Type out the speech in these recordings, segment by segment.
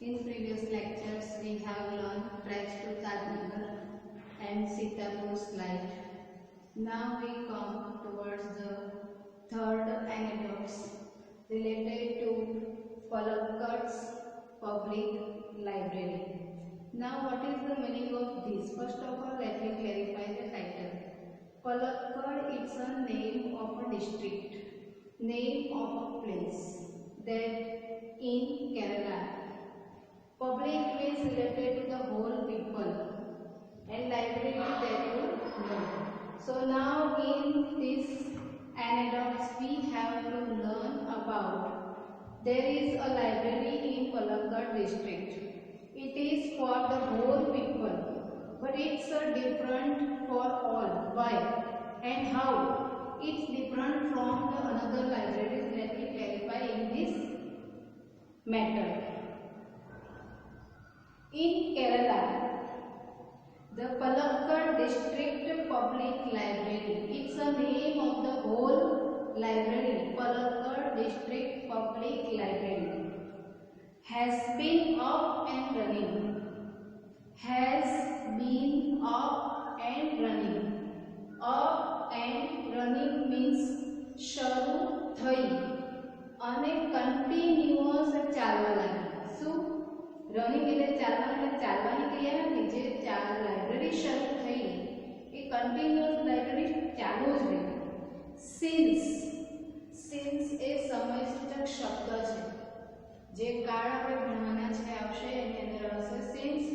In previous lectures, we have learned treks to Tajnagar and Sitapur's life. Now we come towards the third anecdotes related to Palakkad's public library. Now, what is the meaning of this? First of all, let me clarify the title. Palakkad is a name of a district, name of a place that in Kerala. Public means related to the whole people and library that you know. So now in this anecdotes we have to learn about there is a library in Palakkad district. It is for the whole people, but it's different for all. Why and how? It's different from the another libraries. Let me clarify in this matter. In Kerala, the Palakkad District Public Library, it's a name of the whole library, Palakkad District Public Library, has been up and running. Has been up and running. Up and running means sharu thai ane continuous ચાલવા લાગી. શું running એટલે ચાલવાની ક્રિયા નથી. જે library શરૂ થઈ એ કન્ટિન્યુઅસ લાઇબ્રેરી ચાલુ જ રહી. સિન્સ એ સમયસૂચક શબ્દ છે. જે કાળ આપણે ભણવાના છે આવશે એની અંદર આવશે સિન્સ.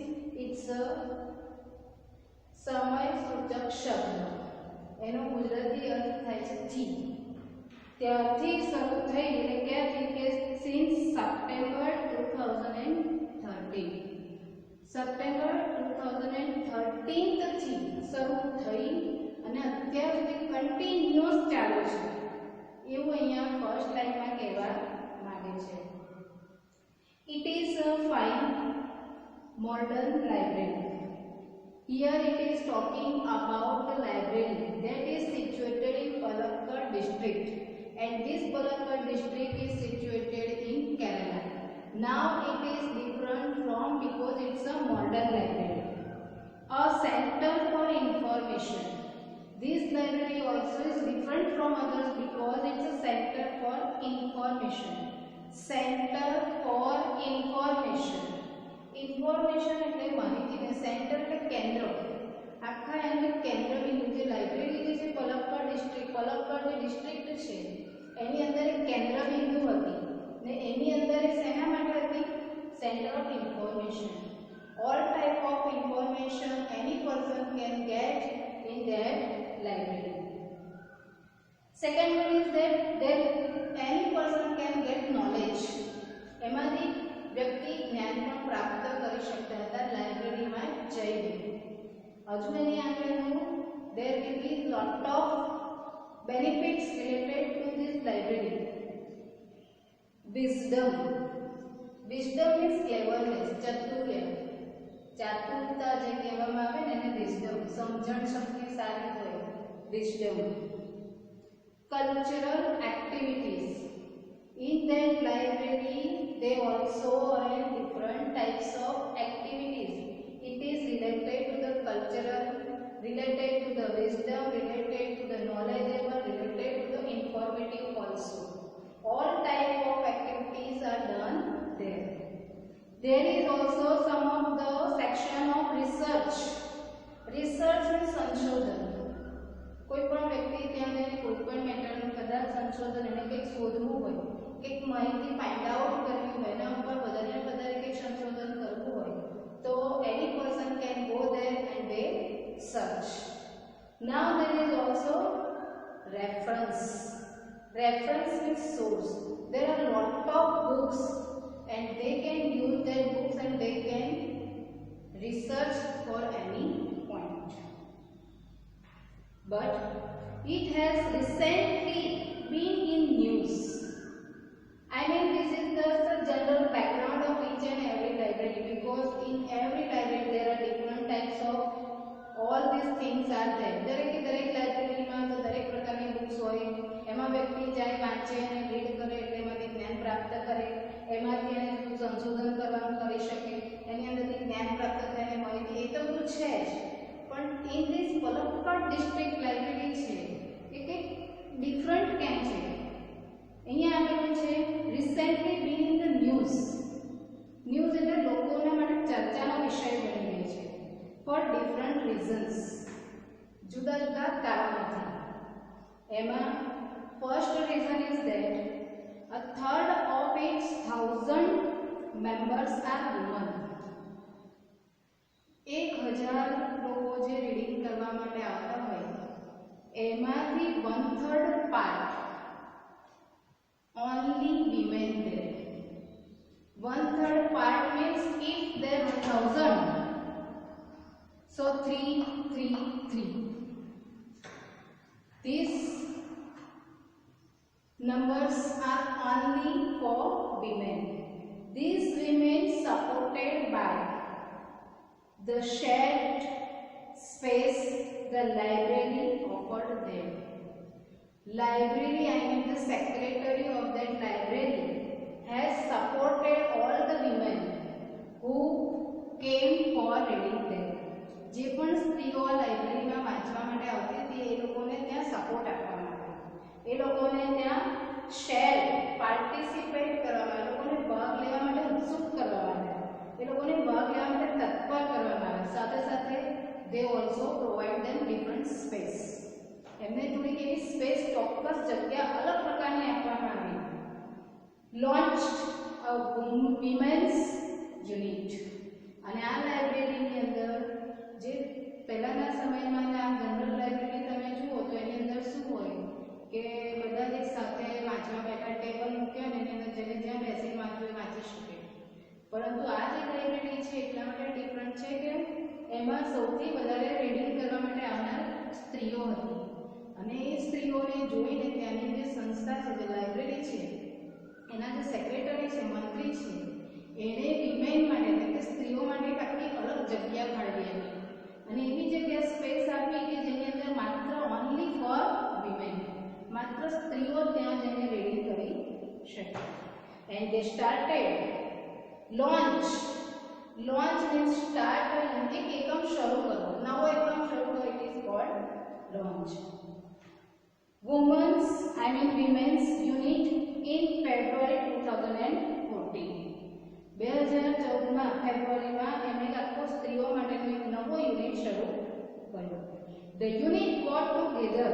ઇટ્સ અ સમયસૂચક શબ્દ. એનો ગુજરાતી અર્થ થાય છે થી. ત્યારથી શરૂ થઈ એટલે ક્યાંથી કે સિન્સ સપ્ટેમ્બર 2013. સપ્ટેમ્બર 2013 થી શરૂ થઈ અને અત્યાર સુધી કન્ટિન્યુઅસ ચાલુ છે એવું અહીંયા ફર્સ્ટ લાઈનમાં કહેવા માંગે છે. It is a fine modern library. Here it is talking about the library that is situated in Palakkad district, and this Palakkad district is situated in Kerala. Now it is different from because it's a modern library, a center for information. This library also is different from others because it's a center for information. Center for information. Information એટલે માહિતીને centre એટલે કેન્દ્ર. આખા એનું કેન્દ્ર બિંદુ જે library લીધી છે પલક્કડ ડિસ્ટ્રિક્ટ, પલક્કડ જે ડિસ્ટ્રિક્ટ છે એની અંદર એક કેન્દ્ર બિંદુ હતી ને એની અંદર શેના માટે હતી? Centre of information. All type of information any person can get in that library. Second one is that any person can get knowledge. એમાંથી વ્યક્તિ જ્ઞાન પણ પ્રાપ્ત કરી શકતા હતા લાઇબ્રેરીમાં જઈને. હજુ એની આગળનું there will be lot of benefits related to this library. Wisdom. Wisdom is cleverness, ચાતુર્ય. ચાતુરતા જે કહેવામાં આવે ને એને wisdom. સમજણ શક્તિ સારી હોય, wisdom. Cultural activities. In that library, they also arrange different types of activities. It is related to the cultural, related to the wisdom, related to the knowledgeable, related to the informative also. All type of activities are done there. There is also some of the section of research. Research means સંશોધન. કોઈ પણ વ્યક્તિ ત્યાં જઈને કોઈ પણ મેટરનું કદાચ સંશોધન એને કંઈક શોધવું હોય, કંઈક માહિતી ફાઇન્ડ આઉટ કરવી હોય, એના ઉપર વધારે કંઈક સંશોધન કરવું હોય તો any person can go there and they search. Now there is also reference. Reference means source. There are lot of books and they can use their books and they can research for any point. But it has recently been in news. I mean, this is just the general background of each and every library, because in every library there are different types of all these things are there. દરેક લાઇબ્રેરીમાં તો દરેક પ્રકારની books હોય. એમાં વ્યક્તિ જાય, વાંચે અને રીડ કરે એટલે એમાંથી જ્ઞાન પ્રાપ્ત કરે, એમાંથી એને સંશોધન કરવાનું કરી છે જ, પણ in this Palakkad district library છે એ કંઈક ડિફરન્ટ કેમ છે? અહીંયા આપેલું છે recently bin in the news એટલે લોકોના માટે ચર્ચાનો વિષય બની ગઈ છે ફોર ડિફરન્ટ રીઝન્સ, જુદા જુદા કારણોથી. એમાં first reason is that a third of its 1000 members are women. 1000 લોકો જે રીડિંગ કરવા માટે આવતા હોય એમાંથી 1/3 part only women there. 1/3 part means if there were 1000, so 3 3 3. These numbers are only for women. These women supported by the shared space the library offered them. Library, I mean the secretary of that library, has supported all the women who came for reading there. જે પણ સ્ત્રીઓ લાઇબ્રેરીમાં વાંચવા માટે આવતી હતી એ લોકોને ત્યાં સપોર્ટ આપવામાં આવે, એ લોકોને ત્યાં શેર પાર્ટિસિપેટ કરવામાં, એ લોકોને ભાગ લેવા માટે ઉત્સુક કરવામાં આવે, એ લોકોને ભાગ લેવા માટે તત્પર કરવામાં આવે. સાથે સાથે they also provide them different space. એમને થોડીક એવી સ્પેસ, ચોક્કસ જગ્યા અલગ પ્રકારની આપવામાં આવી. launched a women's unit. અને આ લાઇબ્રેરીની અંદર જે પહેલાના સમયમાં આ જનરલ લાઇબ્રેરી તમે જુઓ તો એની અંદર શું હોય કે બધા એક સાથે વાંચવા બેઠા, ટેબલ મૂક્યા ને એની અંદર જેને જ્યાં બેસીને વાંચવું એ વાંચી શકે. પરંતુ આ જે લાઇબ્રેરી છે એટલા માટે ડિફરન્ટ છે કે એમાં સૌથી વધારે રીડિંગ કરવા માટે આવનાર સ્ત્રીઓ હતી. અને એ સ્ત્રીઓને જોઈને ત્યાંની જે સંસ્થા છે, જે લાઇબ્રેરી છે, એના જે સેક્રેટરી છે, મંત્રી છે, એણે વિમેન માટે એટલે કે સ્ત્રીઓ માટે એક આખી અલગ જગ્યા ફાળવી આપી અને એવી જગ્યા સ્પેસ આપી કે જેની અંદર માત્ર ઓનલી ફોર વિમેન, માત્ર સ્ત્રીઓ ત્યાં જઈને રીડિંગ કરી શકે. And they started launch means start, એક એકમ શરૂ કરવો, નવો એકમ શરૂ કરો, it is called launch. Women's unit in February 2014. 2014 ફેબ્રુઆરીમાં એમણે આખો સ્ત્રીઓ માટેનો એક નવો યુનિટ શરૂ કર્યો. The unit got together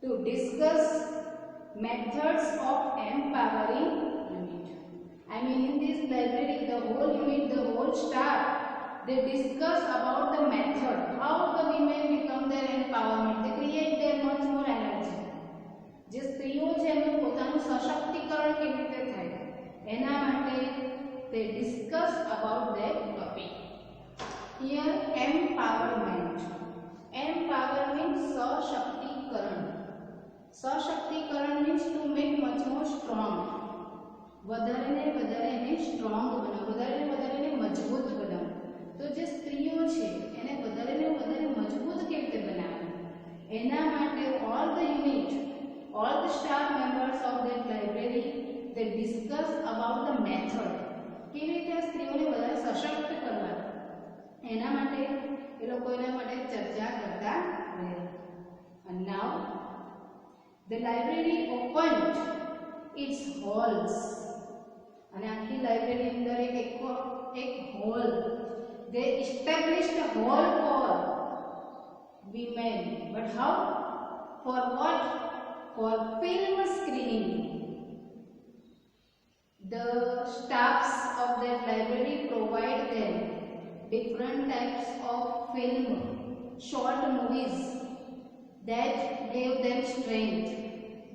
to discuss methods of empowering unit. I mean in this library the whole unit, the whole staff, they discuss about the method, how the women become their empowerment, they create their much more energy. જે સ્ત્રીઓ છે એનું પોતાનું સશક્તિકરણ કેવી રીતે થાય એના માટે they discuss about that topic. Here empowerment means સશક્તિકરણ means to make much more strong. વધારે ને વધારે એને સ્ટ્રોંગ બનાવો, વધારે ને વધારે એને મજબૂત બનાવો. તો જે સ્ત્રીઓ છે એને વધારે ને વધારે મજબૂત કેવી રીતે બનાવવી એના માટે all the unit, all the staff members of that library, they discuss about the method, કેવી રીતે આ સ્ત્રીઓને વધારે સશક્ત કરવા એના માટે એ લોકો એના માટે ચર્ચા કરતા રહ્યા. And now the library opened its halls. અને આખી લાઇબ્રેરી અંદર એક hall, they established a hall for women, but how? For what? For film screening. The staffs of that library provide them different types of film, short movies that gave them strength,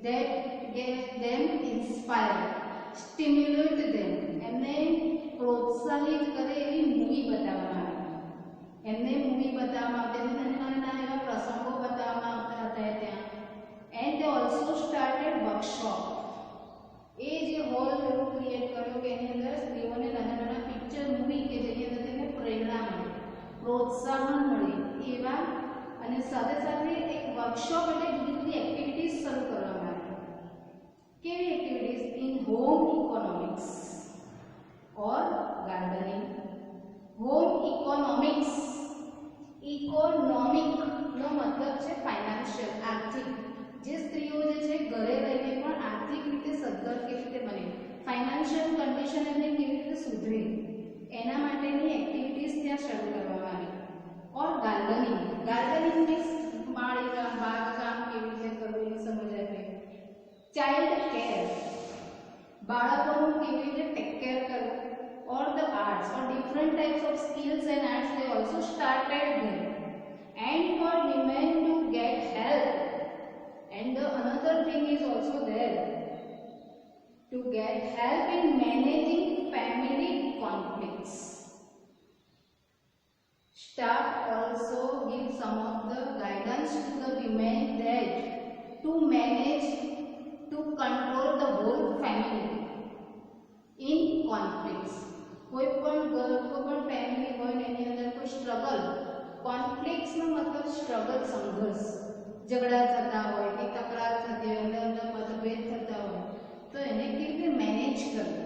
that gave them inspire, stimulate them. એમને પ્રોત્સાહિત કરે એવી movie બતાવવામાં આવી. એમને movie બતાવવામાં આવતી, નાના એવા પ્રસંગો બતાવવામાં આવતા હતા ત્યાં. And they also started workshop. એ જે હોલ એવો ક્રિએટ કર્યો કે એની અંદર સ્ત્રીઓને નાના નાના પિક્ચર મૂવી કે જેની અંદર તેમને પ્રેરણા મળે, પ્રોત્સાહન મળે એવા, અને સાથે સાથે એક વર્કશોપ એટલે જુદી જુદી એક્ટિવિટીઝ શરૂ કરવામાં આવી. કેવી activities? In home economics or gardening, home economics, economic નો મતલબ છે ફાઇનાન્શિયલ, આર્થિક. જે સ્ત્રીઓ જે છે ઘરે રહીને પણ આર્થિક રીતે સદ્ધર કેવી રીતે બને, ફાઇનાન્શિયલ કન્ડિશન એમને કેવી રીતે સુધરે, એના માટેની એક્ટિવિટીઝ ત્યાં શરૂ કરવામાં આવી. ઓર ગાર્ડનિંગ, ગાર્ડનિંગ મીન્સ બાગકામ કેવી રીતે કરવું એની સમજ આપે. ચાઇલ્ડ કેર, બાળકોનું કેવી રીતે ટેક કેર કરવું. or the arts or different types of skills and arts they also started there, and for women to get help. And the another thing is also there to get help in managing family conflicts. Staff also give some of the guidance to the women that to manage, to control the whole family in conflicts. कोई family हो any अंदर कोई struggle, conflicts નો મતલબ struggle, સંઘર્ષ, ઝઘડા થતા હોય કે તકરાર થતી હોય, અંદર મતભેદ થતા હોય, તો એને કેવી રીતે મેનેજ કરવું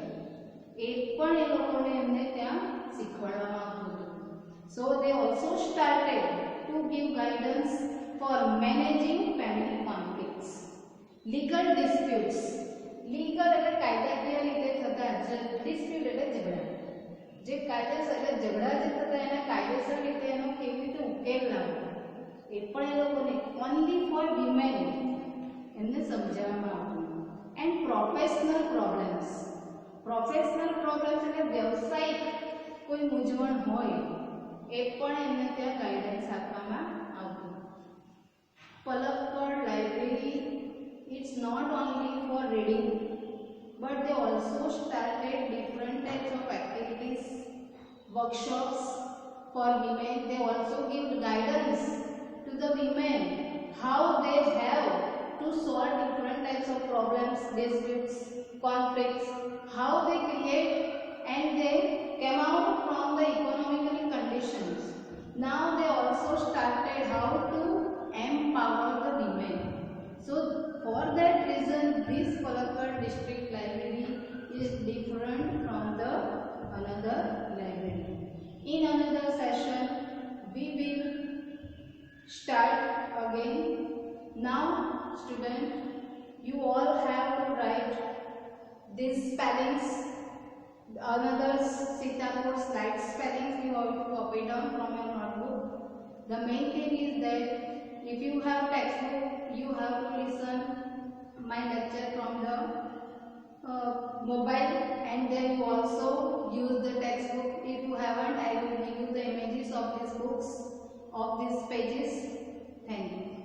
એ પણ એ લોકોને એમને ત્યાં શીખવાડવામાં આવતું હતું. So they also started to give guidance for managing family conflicts. Legal disputes, legal એટલે કાયદાકીય રીતે થતા, ડિસ્પ્યુટ એટલે ઝઘડા, જે કાયદેસર એટલે ઝઘડા જે થતા એના કાયદેસર રીતે એનો કેવી રીતે ઉકેલ લાવવો એ પણ એ લોકોને ઓનલી ફોર વિમેન એમને સમજાવવામાં આવતું. And professional problems, professional problems એટલે વ્યવસાયિક કોઈ મૂંઝવણ હોય એ પણ એમને ત્યાં ગાઈડન્સ આપવામાં આવતું. Palakkad library, it's not only for reading but they also started different types of activities, workshops for women. They also give guidance to the women how they have to solve different types of problems, disputes, conflicts, how they create and they came out from the economical conditions. Now they also started how to empower the women. So for that reason this Palakkad district library is different from the another library. In another session we will start again. Now student, you all have to write these spellings, another Sitapur slide spellings you have to copy down from your notebook. The main thing is that if you have textbook, you have to listen my lecture from the mobile, and then you also use the textbook. If you haven't, I will give you the images of these books, of these pages. Thank you.